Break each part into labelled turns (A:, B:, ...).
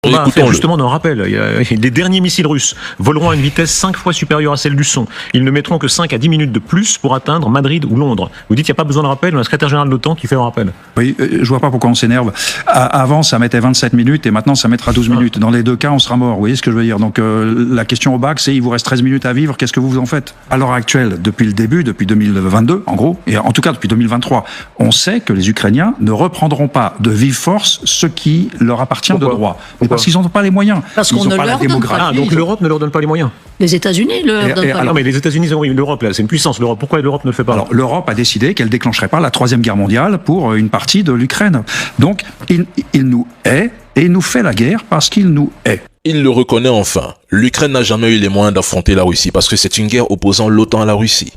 A: On va faire justement un rappel. Les derniers missiles russes voleront à une vitesse 5 fois supérieure à celle du son. Ils ne mettront que 5 à 10 minutes de plus pour atteindre Madrid ou Londres. Vous dites qu'il n'y a pas besoin de rappel, on a le secrétaire général de l'OTAN qui fait un rappel.
B: Oui, je vois pas pourquoi on s'énerve. Avant, ça mettait 27 minutes et maintenant, ça mettra 12 minutes. Dans les deux cas, on sera mort. Vous voyez ce que je veux dire? Donc, la question au bac, c'est il vous reste 13 minutes à vivre, qu'est-ce que vous en faites? À l'heure actuelle, depuis le début, depuis 2022, en gros, et en tout cas depuis 2023, on sait que les Ukrainiens ne reprendront pas de vive force ce qui leur appartient de droit. Mais parce qu'ils n'ont pas les moyens.
C: Parce qu'on ne leur donne pas.
A: Donc l'Europe ne leur donne pas les moyens.
C: Les États-Unis ne leur donnent pas.
A: Non, mais les États-Unis, oui, l'Europe, là, c'est une puissance. L'Europe, pourquoi l'Europe ne le fait pas?
B: Alors, l'Europe a décidé qu'elle déclencherait pas la Troisième Guerre mondiale pour une partie de l'Ukraine. Donc, il nous hait et il nous fait la guerre parce qu'il nous hait.
D: Il le reconnaît enfin. L'Ukraine n'a jamais eu les moyens d'affronter la Russie parce que c'est une guerre opposant l'OTAN à la Russie.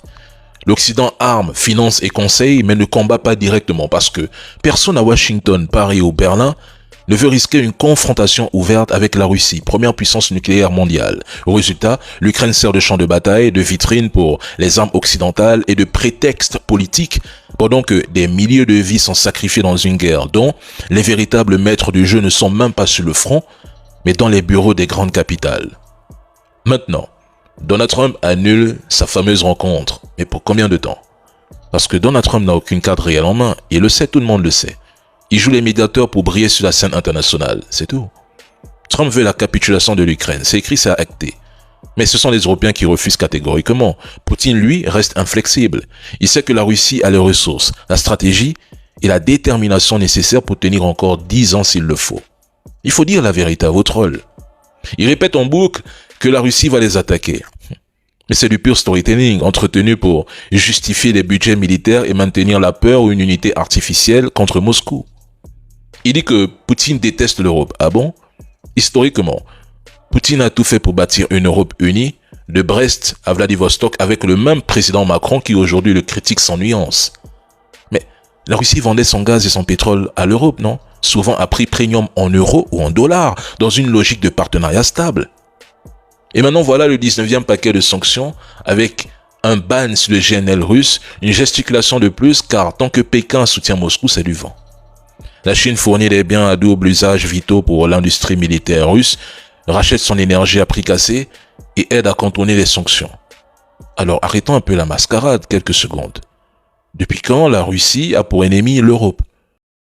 D: L'Occident arme, finance et conseille, mais ne combat pas directement parce que personne à Washington, Paris ou Berlin ne veut risquer une confrontation ouverte avec la Russie, première puissance nucléaire mondiale. Au résultat, l'Ukraine sert de champ de bataille, de vitrine pour les armes occidentales et de prétexte politique pendant que des milliers de vies sont sacrifiées dans une guerre dont les véritables maîtres du jeu ne sont même pas sur le front, mais dans les bureaux des grandes capitales. Maintenant, Donald Trump annule sa fameuse rencontre. Mais pour combien de temps? Parce que Donald Trump n'a aucune carte réelle en main. Il le sait, tout le monde le sait. Il joue les médiateurs pour briller sur la scène internationale. C'est tout. Trump veut la capitulation de l'Ukraine. C'est écrit, c'est acté. Mais ce sont les Européens qui refusent catégoriquement. Poutine, lui, reste inflexible. Il sait que la Russie a les ressources, la stratégie et la détermination nécessaires pour tenir encore 10 ans s'il le faut. Il faut dire la vérité à vos trolls. Il répète en boucle que la Russie va les attaquer. Mais c'est du pur storytelling, entretenu pour justifier les budgets militaires et maintenir la peur ou une unité artificielle contre Moscou. Il dit que Poutine déteste l'Europe. Ah bon? Historiquement, Poutine a tout fait pour bâtir une Europe unie, de Brest à Vladivostok, avec le même président Macron qui aujourd'hui le critique sans nuance. Mais la Russie vendait son gaz et son pétrole à l'Europe, non? Souvent à prix premium en euros ou en dollars, dans une logique de partenariat stable. Et maintenant voilà le 19e paquet de sanctions avec un ban sur le GNL russe, une gesticulation de plus car tant que Pékin soutient Moscou, c'est du vent. La Chine fournit des biens à double usage vitaux pour l'industrie militaire russe, rachète son énergie à prix cassé et aide à contourner les sanctions. Alors arrêtons un peu la mascarade quelques secondes. Depuis quand la Russie a pour ennemi l'Europe?